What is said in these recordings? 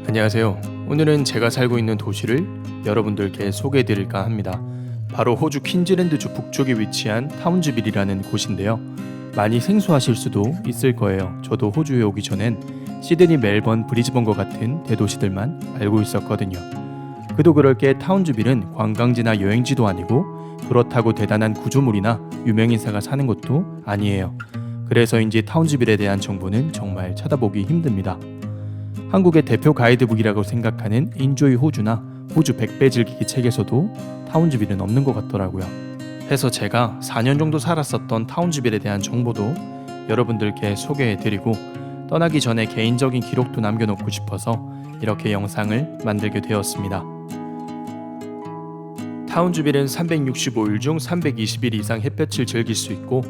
안녕하세요. 오늘은 제가 살고 있는 도시를 여러분들께 소개해 드릴까 합니다. 바로 호주 퀸즐랜드주 북쪽에 위치한 타운즈빌이라는 곳인데요. 많이 생소하실 수도 있을 거예요. 저도 호주에 오기 전엔 시드니, 멜번, 브리즈번과 같은 대도시들만 알고 있었거든요. 그도 그럴 게 타운즈빌은 관광지나 여행지도 아니고 그렇다고 대단한 구조물이나 유명인사가 사는 곳도 아니에요. 그래서인지 타운즈빌에 대한 정보는 정말 찾아보기 힘듭니다. 한국의 대표 가이드북이라고 생각하는 인조이 호주나 호주 100배 즐기기 책에서도 타운즈빌은 없는 것 같더라고요. 해서 제가 4년 정도 살았었던 타운즈빌에 대한 정보도 여러분들께 소개해드리고 떠나기 전에 개인적인 기록도 남겨놓고 싶어서 이렇게 영상을 만들게 되었습니다. 타운즈빌은 365일 중 320일 이상 햇볕을 즐길 수 있고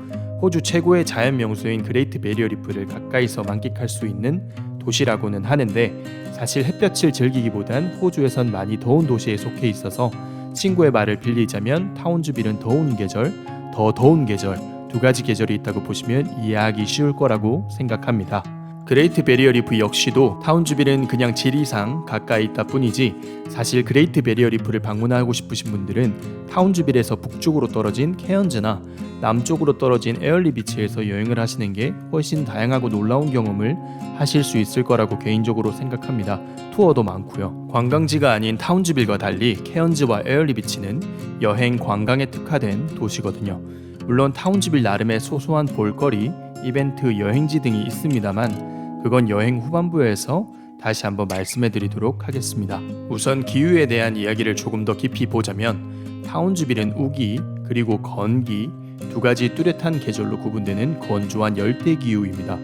호주 최고의 자연 명소인 그레이트 베리어 리프를 가까이서 만끽할 수 있는 도시라고는 하는데 사실 햇볕을 즐기기보단 호주에선 많이 더운 도시에 속해 있어서 친구의 말을 빌리자면 타운즈빌은 더운 계절, 더 더운 계절 두 가지 계절이 있다고 보시면 이해하기 쉬울 거라고 생각합니다. 그레이트 베리어 리프 역시도 타운즈빌은 그냥 지리상 가까이 있다 뿐이지 사실 그레이트 베리어 리프를 방문하고 싶으신 분들은 타운즈빌에서 북쪽으로 떨어진 케언즈나 남쪽으로 떨어진 에얼리 비치에서 여행을 하시는 게 훨씬 다양하고 놀라운 경험을 하실 수 있을 거라고 개인적으로 생각합니다. 투어도 많고요. 관광지가 아닌 타운즈빌과 달리 케언즈와 에얼리 비치는 여행 관광에 특화된 도시거든요. 물론 타운즈빌 나름의 소소한 볼거리, 이벤트, 여행지 등이 있습니다만 그건 여행 후반부에서 다시 한번 말씀해 드리도록 하겠습니다. 우선 기후에 대한 이야기를 조금 더 깊이 보자면 타운즈빌은 우기 그리고 건기 두 가지 뚜렷한 계절로 구분되는 건조한 열대 기후입니다.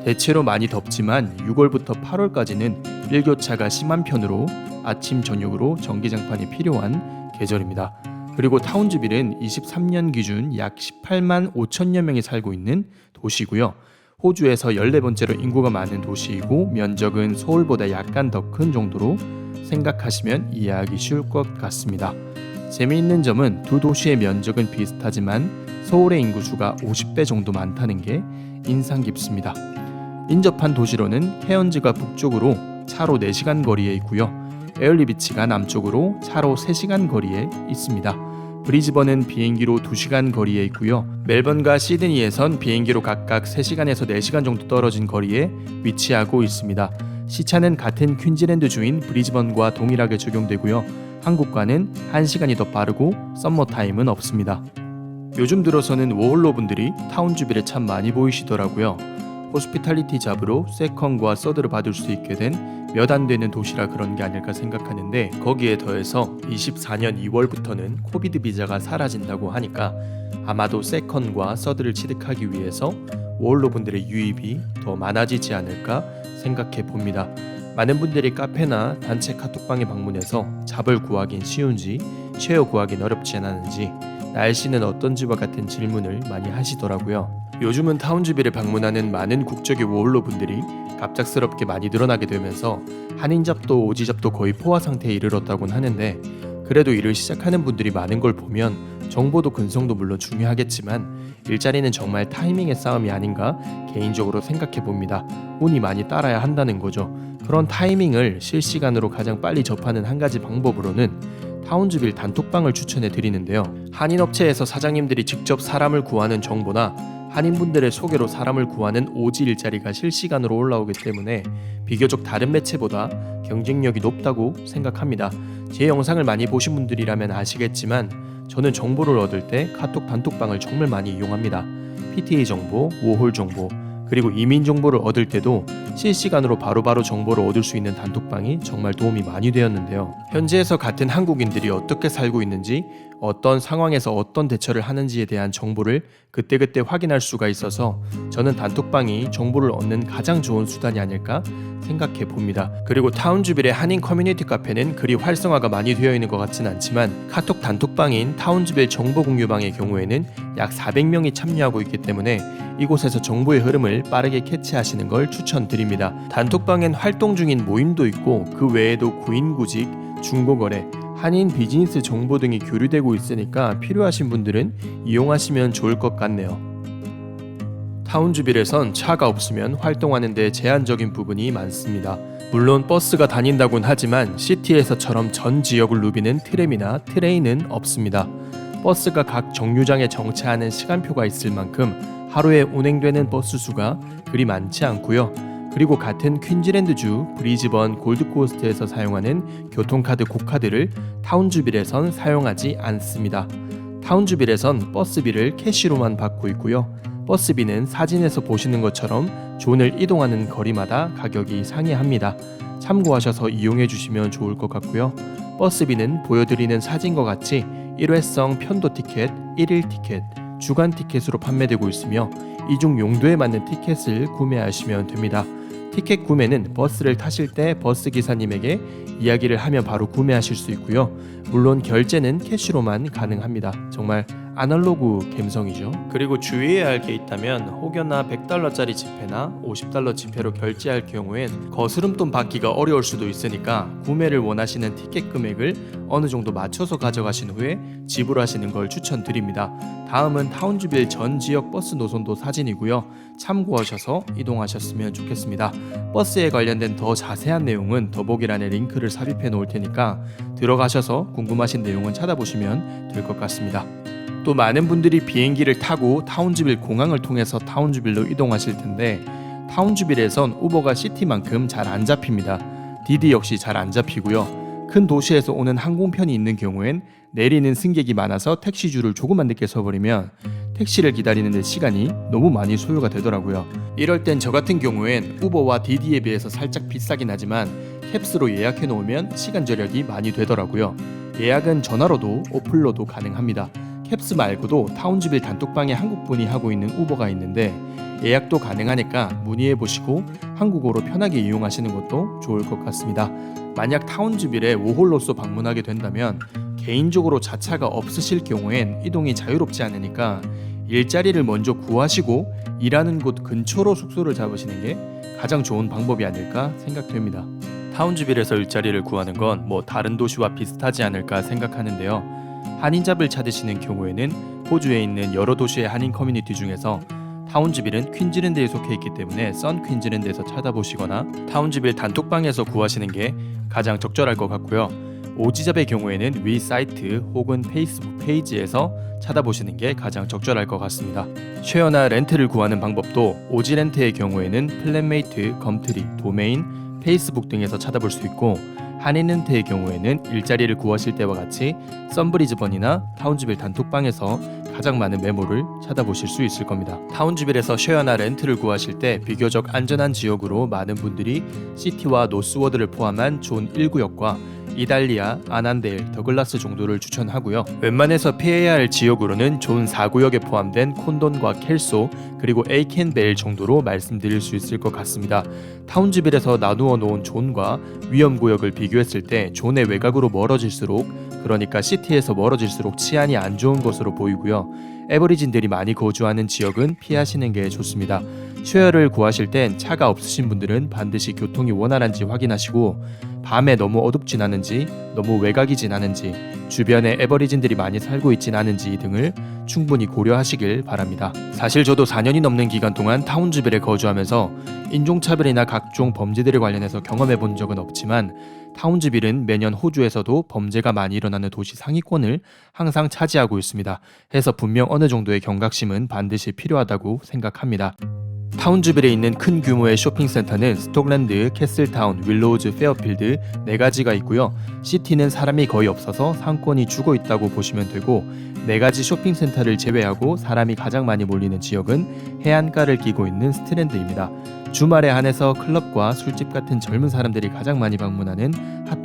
대체로 많이 덥지만 6월부터 8월까지는 일교차가 심한 편으로 아침 저녁으로 전기장판이 필요한 계절입니다. 그리고 타운즈빌은 23년 기준 약 18만 5천여 명이 살고 있는 도시고요. 호주에서 14번째로 인구가 많은 도시이고 면적은 서울보다 약간 더 큰 정도로 생각하시면 이해하기 쉬울 것 같습니다. 재미있는 점은 두 도시의 면적은 비슷하지만 서울의 인구수가 50배 정도 많다는 게 인상 깊습니다. 인접한 도시로는 케언즈가 북쪽으로 차로 4시간 거리에 있고요. 에얼리 비치가 남쪽으로 차로 3시간 거리에 있습니다. 브리즈번은 비행기로 2시간 거리에 있고요. 멜번과 시드니에선 비행기로 각각 3시간에서 4시간 정도 떨어진 거리에 위치하고 있습니다. 시차는 같은 퀸즐랜드 주인 브리즈번과 동일하게 적용되고요. 한국과는 1시간이 더 빠르고 썸머타임은 없습니다. 요즘 들어서는 워홀러 분들이 타운즈빌에 참 많이 보이시더라고요. 호스피탈리티 잡으로 세컨과 서드를 받을 수 있게 된 몇 안 되는 도시라 그런 게 아닐까 생각하는데 거기에 더해서 24년 2월부터는 코비드 비자가 사라진다고 하니까 아마도 세컨과 서드를 취득하기 위해서 워홀러 분들의 유입이 더 많아지지 않을까 생각해 봅니다. 많은 분들이 카페나 단체 카톡방에 방문해서 잡을 구하긴 쉬운지 쉐어 구하긴 어렵지 않았는지 날씨는 어떤지와 같은 질문을 많이 하시더라고요. 요즘은 타운즈빌을 방문하는 많은 국적의 워홀러 분들이 갑작스럽게 많이 늘어나게 되면서 한인잡도 오지잡도 거의 포화 상태에 이르렀다곤 하는데 그래도 일을 시작하는 분들이 많은 걸 보면 정보도 근성도 물론 중요하겠지만 일자리는 정말 타이밍의 싸움이 아닌가 개인적으로 생각해 봅니다. 운이 많이 따라야 한다는 거죠. 그런 타이밍을 실시간으로 가장 빨리 접하는 한 가지 방법으로는 타운즈빌 단톡방을 추천해 드리는데요. 한인업체에서 사장님들이 직접 사람을 구하는 정보나 한인분들의 소개로 사람을 구하는 오지 일자리가 실시간으로 올라오기 때문에 비교적 다른 매체보다 경쟁력이 높다고 생각합니다. 제 영상을 많이 보신 분들이라면 아시겠지만 저는 정보를 얻을 때 카톡 단톡방을 정말 많이 이용합니다. PTA 정보, 워홀 정보, 그리고 이민 정보를 얻을 때도 실시간으로 바로바로 정보를 얻을 수 있는 단톡방이 정말 도움이 많이 되었는데요. 현지에서 같은 한국인들이 어떻게 살고 있는지 어떤 상황에서 어떤 대처를 하는지에 대한 정보를 그때그때 확인할 수가 있어서 저는 단톡방이 정보를 얻는 가장 좋은 수단이 아닐까 생각해 봅니다. 그리고 타운즈빌의 한인 커뮤니티 카페는 그리 활성화가 많이 되어 있는 것 같진 않지만 카톡 단톡방인 타운즈빌 정보 공유방의 경우에는 약 400명이 참여하고 있기 때문에 이곳에서 정보의 흐름을 빠르게 캐치하시는 걸 추천드립니다. 단톡방엔 활동 중인 모임도 있고 그 외에도 구인구직, 중고거래, 한인 비즈니스 정보 등이 교류되고 있으니까 필요하신 분들은 이용하시면 좋을 것 같네요. 타운주빌에선 차가 없으면 활동하는 데 제한적인 부분이 많습니다. 물론 버스가 다닌다곤 하지만 시티에서처럼 전 지역을 누비는 트램이나 트레인은 없습니다. 버스가 각 정류장에 정차하는 시간표가 있을 만큼 하루에 운행되는 버스 수가 그리 많지 않고요. 그리고 같은 퀸즐랜드주 브리즈번 골드코스트에서 사용하는 교통카드 고카드를 타운주빌에선 사용하지 않습니다. 타운주빌에선 버스비를 캐시로만 받고 있고요. 버스비는 사진에서 보시는 것처럼 존을 이동하는 거리마다 가격이 상이합니다. 참고하셔서 이용해 주시면 좋을 것 같고요. 버스비는 보여드리는 사진과 같이 일회성 편도 티켓, 1일 티켓, 주간 티켓으로 판매되고 있으며 이중 용도에 맞는 티켓을 구매하시면 됩니다. 티켓 구매는 버스를 타실 때 버스 기사님에게 이야기를 하면 바로 구매하실 수 있고요. 물론 결제는 캐시로만 가능합니다. 정말 아날로그 감성이죠. 그리고 주의해야 할 게 있다면 혹여나 $100짜리 지폐나 $50 지폐로 결제할 경우엔 거스름돈 받기가 어려울 수도 있으니까 구매를 원하시는 티켓 금액을 어느 정도 맞춰서 가져가신 후에 지불하시는 걸 추천드립니다. 다음은 타운주빌 전 지역 버스 노선도 사진이고요. 참고하셔서 이동하셨으면 좋겠습니다. 버스에 관련된 더 자세한 내용은 더보기란에 링크를 삽입해 놓을 테니까 들어가셔서 궁금하신 내용은 찾아보시면 될 것 같습니다. 또 많은 분들이 비행기를 타고 타운주빌 공항을 통해서 타운주빌로 이동하실 텐데 타운주빌에선 우버가 시티만큼 잘 안 잡힙니다. 디디 역시 잘 안 잡히고요. 큰 도시에서 오는 항공편이 있는 경우엔 내리는 승객이 많아서 택시줄을 조금만 늦게 서버리면 택시를 기다리는 데 시간이 너무 많이 소요가 되더라고요. 이럴 땐 저 같은 경우엔 우버와 디디에 비해서 살짝 비싸긴 하지만 캡스로 예약해 놓으면 시간 절약이 많이 되더라고요. 예약은 전화로도 어플로도 가능합니다. 캡스 말고도 타운주빌 단톡방에 한국분이 하고 있는 우버가 있는데 예약도 가능하니까 문의해 보시고 한국어로 편하게 이용하시는 것도 좋을 것 같습니다. 만약 타운주빌에 워홀로서 방문하게 된다면 개인적으로 자차가 없으실 경우엔 이동이 자유롭지 않으니까 일자리를 먼저 구하시고 일하는 곳 근처로 숙소를 잡으시는 게 가장 좋은 방법이 아닐까 생각됩니다. 타운주빌에서 일자리를 구하는 건 뭐 다른 도시와 비슷하지 않을까 생각하는데요. 한인잡을 찾으시는 경우에는 호주에 있는 여러 도시의 한인 커뮤니티 중에서 타운주빌은 퀸즐랜드에 속해 있기 때문에 선 퀸즐랜드에서 찾아보시거나 타운주빌 단톡방에서 구하시는 게 가장 적절할 것 같고요. 오지잡의 경우에는 위 사이트 혹은 페이스북 페이지에서 찾아보시는 게 가장 적절할 것 같습니다. 쉐어나 렌트를 구하는 방법도 오지렌트의 경우에는 플랜메이트, 검트리, 도메인, 페이스북 등에서 찾아볼 수 있고 한인렌트의 경우에는 일자리를 구하실 때와 같이 썬브리즈번이나 타운주빌 단톡방에서 가장 많은 메모를 찾아보실 수 있을 겁니다. 타운주빌에서 쉐어나 렌트를 구하실 때 비교적 안전한 지역으로 많은 분들이 시티와 노스워드를 포함한 존 1구역과 이달리아, 아난데일, 더글라스 정도를 추천하고요. 웬만해서 피해야 할 지역으로는 존 4구역에 포함된 콘돈과 켈소 그리고 에이켄베일 정도로 말씀드릴 수 있을 것 같습니다. 타운주빌에서 나누어 놓은 존과 위험구역을 비교했을 때 존의 외곽으로 멀어질수록 그러니까 시티에서 멀어질수록 치안이 안 좋은 것으로 보이고요. 에버리진들이 많이 거주하는 지역은 피하시는 게 좋습니다. 쉐어를 구하실 땐 차가 없으신 분들은 반드시 교통이 원활한지 확인하시고 밤에 너무 어둡진 않은지, 너무 외곽이진 않은지, 주변에 에버리진들이 많이 살고 있진 않은지 등을 충분히 고려하시길 바랍니다. 사실 저도 4년이 넘는 기간 동안 타운주빌에 거주하면서 인종차별이나 각종 범죄들에 관련해서 경험해 본 적은 없지만 타운주빌은 매년 호주에서도 범죄가 많이 일어나는 도시 상위권을 항상 차지하고 있습니다. 해서 분명 어느 정도의 경각심은 반드시 필요하다고 생각합니다. 타운주빌에 있는 큰 규모의 쇼핑센터는 스톡랜드, 캐슬타운, 윌로우즈, 페어필드 4가지가 있고요. 시티는 사람이 거의 없어서 상권이 죽어 있다고 보시면 되고 4가지 쇼핑센터를 제외하고 사람이 가장 많이 몰리는 지역은 해안가를 끼고 있는 스트랜드입니다. 주말에 한해서 클럽과 술집 같은 젊은 사람들이 가장 많이 방문하는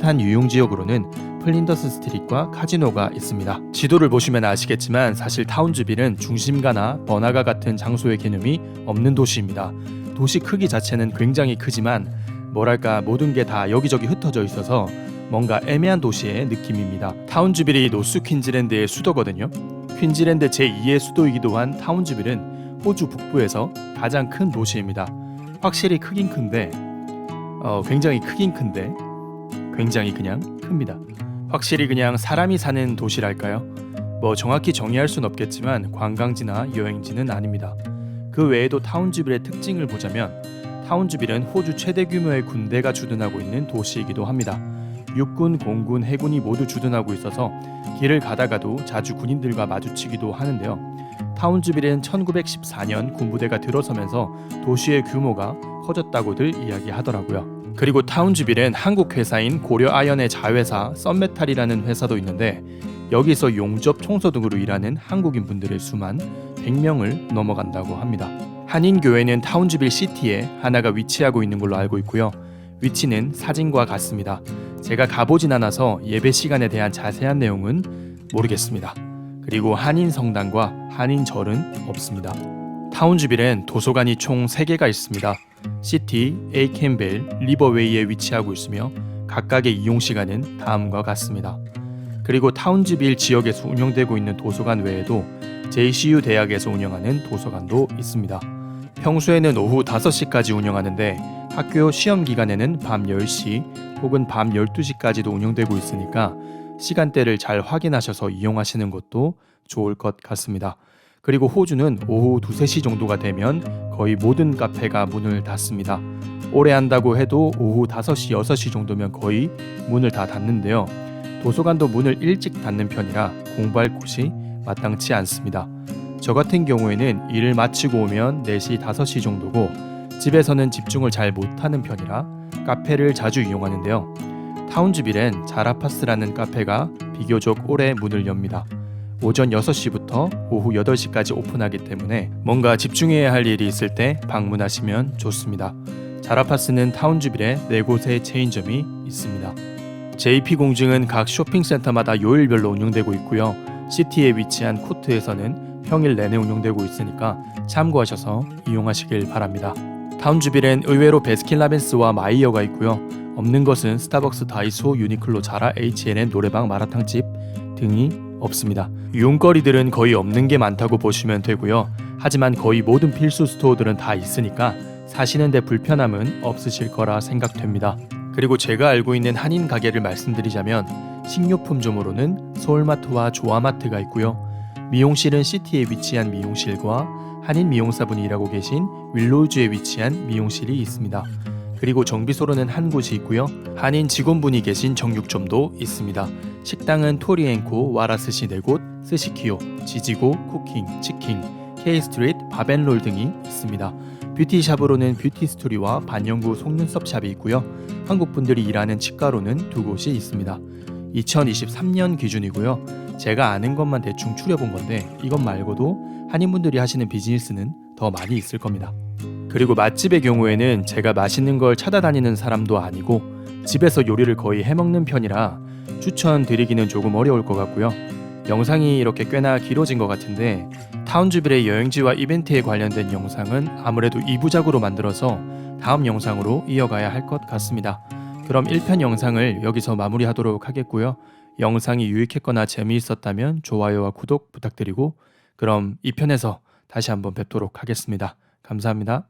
핫한 유용지역으로는 플린더스 스트릿과 카지노가 있습니다. 지도를 보시면 아시겠지만 사실 타운주빌은 중심가나 번화가 같은 장소의 개념이 없는 도시입니다. 도시 크기 자체는 굉장히 크지만 뭐랄까 모든 게 다 여기저기 흩어져 있어서 뭔가 애매한 도시의 느낌입니다. 타운주빌이 노스 퀸즐랜드의 수도거든요. 퀸즐랜드 제2의 수도이기도 한 타운주빌은 호주 북부에서 가장 큰 도시입니다. 확실히 크긴 큰데 굉장히 크긴 큰데 굉장히 그냥 큽니다. 확실히 그냥 사람이 사는 도시랄까요? 뭐 정확히 정의할 순 없겠지만 관광지나 여행지는 아닙니다. 그 외에도 타운즈빌의 특징을 보자면 타운즈빌은 호주 최대 규모의 군대가 주둔하고 있는 도시이기도 합니다. 육군, 공군, 해군이 모두 주둔하고 있어서 길을 가다가도 자주 군인들과 마주치기도 하는데요. 타운즈빌은 1914년 군부대가 들어서면서 도시의 규모가 커졌다고들 이야기하더라고요. 그리고 타운즈빌은 한국 회사인 고려아연의 자회사 썬메탈이라는 회사도 있는데 여기서 용접 청소 등으로 일하는 한국인 분들의 수만 100명을 넘어간다고 합니다. 한인교회는 타운즈빌 시티에 하나가 위치하고 있는 걸로 알고 있고요. 위치는 사진과 같습니다. 제가 가보진 않아서 예배 시간에 대한 자세한 내용은 모르겠습니다. 그리고 한인 성당과 한인 절은 없습니다. 타운즈빌엔 도서관이 총 3개가 있습니다. 시티, 에이켄벨, 리버웨이에 위치하고 있으며 각각의 이용 시간은 다음과 같습니다. 그리고 타운즈빌 지역에서 운영되고 있는 도서관 외에도 JCU 대학에서 운영하는 도서관도 있습니다. 평소에는 오후 5시까지 운영하는데 학교 시험 기간에는 밤 10시 혹은 밤 12시까지도 운영되고 있으니까 시간대를 잘 확인하셔서 이용하시는 것도 좋을 것 같습니다. 그리고 호주는 오후 2, 3시 정도가 되면 거의 모든 카페가 문을 닫습니다. 오래 한다고 해도 오후 5시, 6시 정도면 거의 문을 다 닫는데요. 도서관도 문을 일찍 닫는 편이라 공부할 곳이 마땅치 않습니다. 저 같은 경우에는 일을 마치고 오면 4시, 5시 정도고 집에서는 집중을 잘 못하는 편이라 카페를 자주 이용하는데요. 타운즈빌엔 자라파스라는 카페가 비교적 오래 문을 엽니다. 오전 6시부터 오후 8시까지 오픈하기 때문에 뭔가 집중해야 할 일이 있을 때 방문하시면 좋습니다. 자라파스는 타운즈빌에 4곳의 체인점이 있습니다. JP 공증은 각 쇼핑센터마다 요일별로 운영되고 있고요. 시티에 위치한 코트에서는 평일 내내 운영되고 있으니까 참고하셔서 이용하시길 바랍니다. 타운즈빌엔 의외로 베스킨라빈스와 마이어가 있고요. 없는 것은 스타벅스, 다이소, 유니클로, 자라, H&M, 노래방, 마라탕집 등이 없습니다. 유흥거리들은 거의 없는 게 많다고 보시면 되고요. 하지만 거의 모든 필수 스토어들은 다 있으니까 사시는데 불편함은 없으실 거라 생각됩니다. 그리고 제가 알고 있는 한인 가게를 말씀드리자면 식료품점으로는 서울마트와 조아마트가 있고요. 미용실은 시티에 위치한 미용실과 한인 미용사분이 일하고 계신 윌로우주에 위치한 미용실이 있습니다. 그리고 정비소로는 한 곳이 있고요. 한인 직원분이 계신 정육점도 있습니다. 식당은 토리앤코, 와라스시 4곳, 스시키요, 지지고, 쿠킹, 치킨, K-스트리트, 밥앤롤 등이 있습니다. 뷰티샵으로는 뷰티스토리와 반영구 속눈썹 샵이 있고요. 한국분들이 일하는 치과로는 2곳이 있습니다. 2023년 기준이고요. 제가 아는 것만 대충 추려본 건데 이것 말고도 한인분들이 하시는 비즈니스는 더 많이 있을 겁니다. 그리고 맛집의 경우에는 제가 맛있는 걸 찾아다니는 사람도 아니고 집에서 요리를 거의 해먹는 편이라 추천드리기는 조금 어려울 것 같고요. 영상이 이렇게 꽤나 길어진 것 같은데 타운즈빌의 여행지와 이벤트에 관련된 영상은 아무래도 2부작으로 만들어서 다음 영상으로 이어가야 할 것 같습니다. 그럼 1편 영상을 여기서 마무리하도록 하겠고요. 영상이 유익했거나 재미있었다면 좋아요와 구독 부탁드리고 그럼 2편에서 다시 한번 뵙도록 하겠습니다. 감사합니다.